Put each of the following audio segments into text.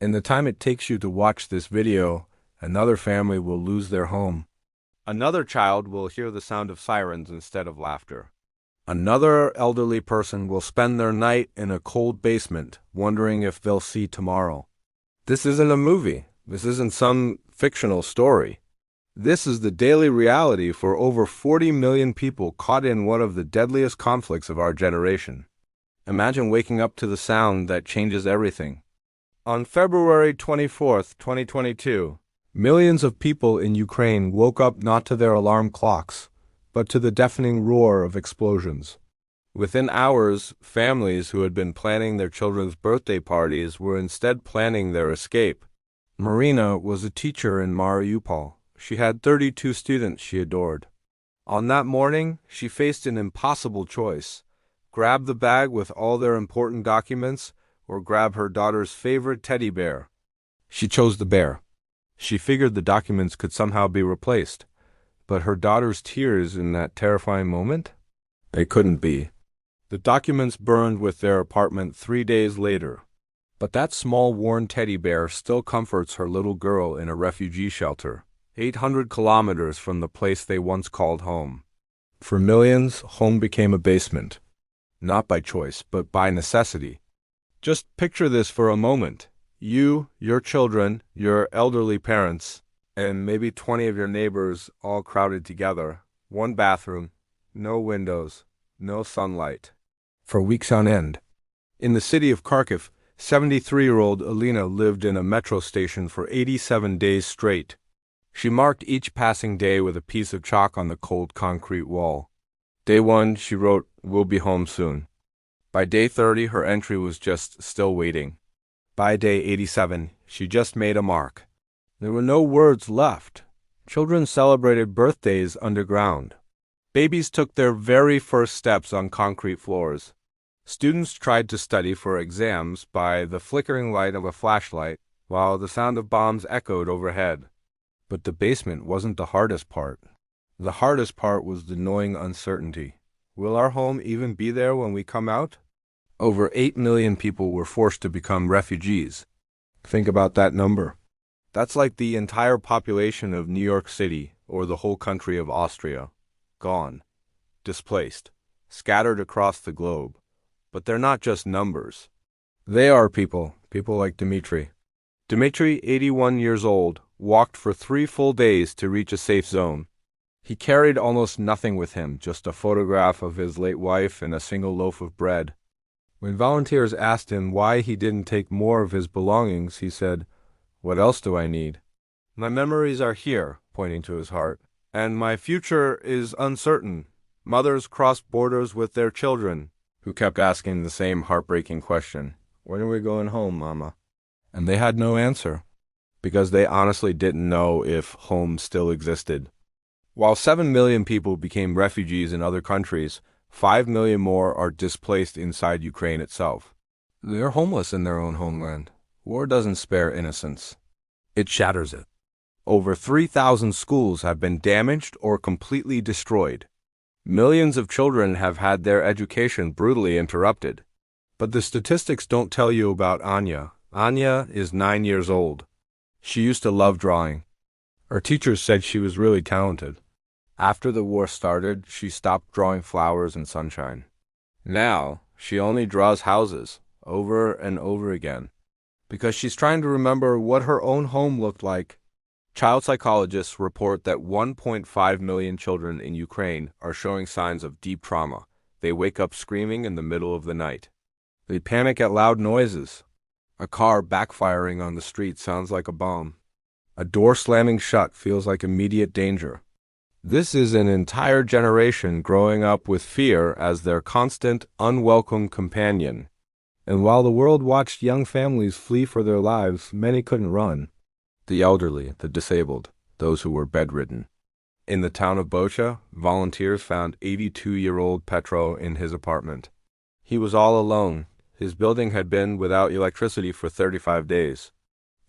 In the time it takes you to watch this video, another family will lose their home. Another child will hear the sound of sirens instead of laughter. Another elderly person will spend their night in a cold basement, wondering if they'll see tomorrow. This isn't a movie. This isn't some fictional story. This is the daily reality for over 40 million people caught in one of the deadliest conflicts of our generation. Imagine waking up to the sound that changes everything. On February 24th, 2022, millions of people in Ukraine woke up not to their alarm clocks, but to the deafening roar of explosions. Within hours, families who had been planning their children's birthday parties were instead planning their escape. Marina was a teacher in Mariupol. She had 32 students she adored. On that morning, she faced an impossible choice: grab the bag with all their important documents or grab her daughter's favorite teddy bear. She chose the bear. She figured the documents could somehow be replaced. But her daughter's tears in that terrifying moment? They couldn't be. The documents burned with their apartment 3 days later. But that small worn teddy bear still comforts her little girl in a refugee shelter, 800 kilometers from the place they once called home. For millions, home became a basement. Not by choice, but by necessity. Just picture this for a moment. You, your children, your elderly parents, and maybe 20 of your neighbors all crowded together. One bathroom, no windows, no sunlight. For weeks on end. In the city of Kharkiv, 73-year-old Olena lived in a metro station for 87 days straight. She marked each passing day with a piece of chalk on the cold concrete wall. Day 1, she wrote, "We'll be home soon." By day 30, her entry was just "still waiting." By day 87, she just made a mark. There were no words left. Children celebrated birthdays underground. Babies took their very first steps on concrete floors. Students tried to study for exams by the flickering light of a flashlight while the sound of bombs echoed overhead. But the basement wasn't the hardest part. The hardest part was the gnawing uncertainty. Will our home even be there when we come out? Over 8 million people were forced to become refugees. Think about that number. That's like the entire population of New York City or the whole country of Austria. Gone. Displaced. Scattered across the globe. But they're not just numbers. They are people like Dimitri. Dimitri, 81 years old, walked for 3 full days to reach a safe zone. He carried almost nothing with him, just a photograph of his late wife and a single loaf of bread. When volunteers asked him why he didn't take more of his belongings, he said, "What else do I need? My memories are here," pointing to his heart, "and my future is uncertain." Mothers crossed borders with their children, who kept asking the same heartbreaking question, "When are we going home, Mama?" And they had no answer, because they honestly didn't know if home still existed. While 7 million people became refugees in other countries, 5 million more are displaced inside Ukraine itself. They're homeless in their own homeland. War doesn't spare innocence. It shatters it. Over 3,000 schools have been damaged or completely destroyed. Millions of children have had their education brutally interrupted. But the statistics don't tell you about Anya. Anya is 9 years old. She used to love drawing. Her teachers said she was really talented. After the war started, she stopped drawing flowers and sunshine. Now, she only draws houses, over and over again, because she's trying to remember what her own home looked like. Child psychologists report that 1.5 million children in Ukraine are showing signs of deep trauma. They wake up screaming in the middle of the night. They panic at loud noises. A car backfiring on the street sounds like a bomb. A door slamming shut feels like immediate danger. This is an entire generation growing up with fear as their constant, unwelcome companion. And while the world watched young families flee for their lives, many couldn't run. The elderly, the disabled, those who were bedridden. In the town of Bocha, volunteers found 82-year-old Petro in his apartment. He was all alone. His building had been without electricity for 35 days.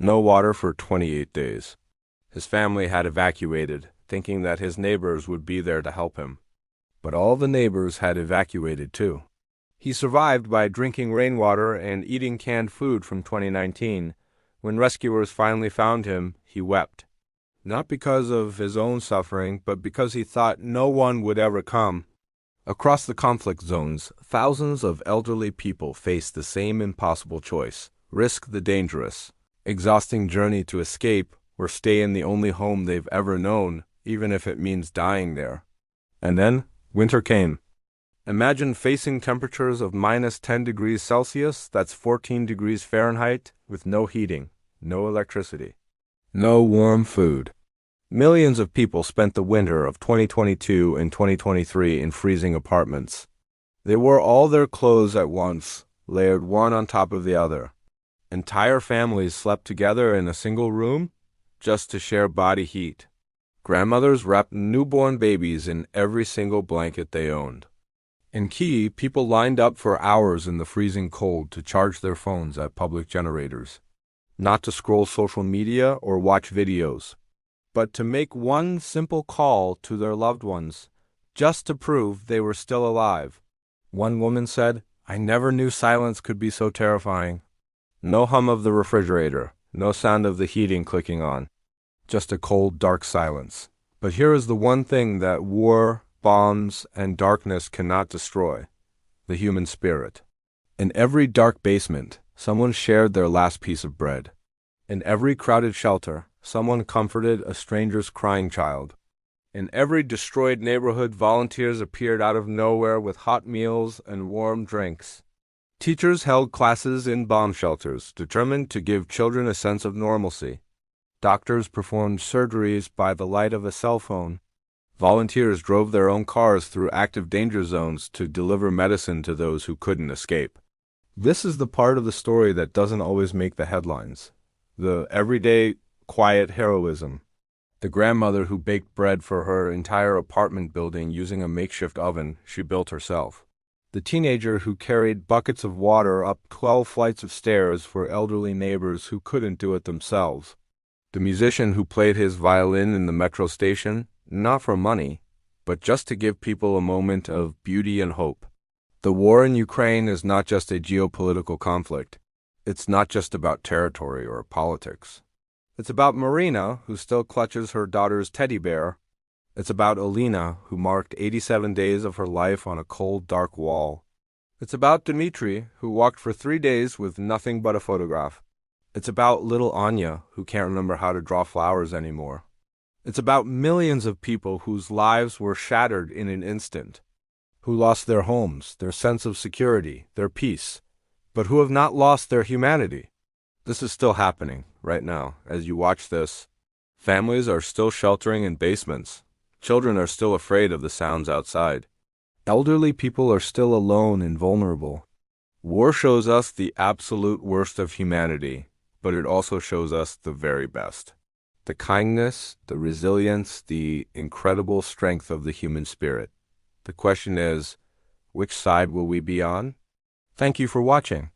No water for 28 days. His family had evacuated, thinking that his neighbors would be there to help him. But all the neighbors had evacuated too. He survived by drinking rainwater and eating canned food from 2019, When rescuers finally found him, he wept. Not because of his own suffering, but because he thought no one would ever come. Across the conflict zones, thousands of elderly people face the same impossible choice: risk the dangerous, exhausting journey to escape, or stay in the only home they've ever known, even if it means dying there. And then, winter came. Imagine facing temperatures of -10 degrees Celsius, that's 14 degrees Fahrenheit, with no heating, no electricity, no warm food. Millions of people spent the winter of 2022 and 2023 in freezing apartments. They wore all their clothes at once, layered one on top of the other. Entire families slept together in a single room just to share body heat. Grandmothers wrapped newborn babies in every single blanket they owned. In Kyiv, people lined up for hours in the freezing cold to charge their phones at public generators. Not to scroll social media or watch videos, but to make one simple call to their loved ones, just to prove they were still alive. One woman said, "I never knew silence could be so terrifying." No hum of the refrigerator, no sound of the heating clicking on, just a cold, dark silence. But here is the one thing that war, bombs, and darkness cannot destroy: the human spirit. In every dark basement, someone shared their last piece of bread. In every crowded shelter, someone comforted a stranger's crying child. In every destroyed neighborhood, volunteers appeared out of nowhere with hot meals and warm drinks. Teachers held classes in bomb shelters, determined to give children a sense of normalcy. Doctors performed surgeries by the light of a cell phone. Volunteers drove their own cars through active danger zones to deliver medicine to those who couldn't escape. This is the part of the story that doesn't always make the headlines: the everyday, quiet heroism. The grandmother who baked bread for her entire apartment building using a makeshift oven she built herself. The teenager who carried buckets of water up 12 flights of stairs for elderly neighbors who couldn't do it themselves. The musician who played his violin in the metro station, not for money, but just to give people a moment of beauty and hope. The war in Ukraine is not just a geopolitical conflict. It's not just about territory or politics. It's about Marina, who still clutches her daughter's teddy bear. It's about Olena, who marked 87 days of her life on a cold, dark wall. It's about Dimitri, who walked for 3 days with nothing but a photograph. It's about little Anya, who can't remember how to draw flowers anymore. It's about millions of people whose lives were shattered in an instant, who lost their homes, their sense of security, their peace, but who have not lost their humanity. This is still happening right now. As you watch this, families are still sheltering in basements. Children are still afraid of the sounds outside. Elderly people are still alone and vulnerable. War shows us the absolute worst of humanity, but it also shows us the very best. The kindness, the resilience, the incredible strength of the human spirit. The question is, which side will we be on? Thank you for watching.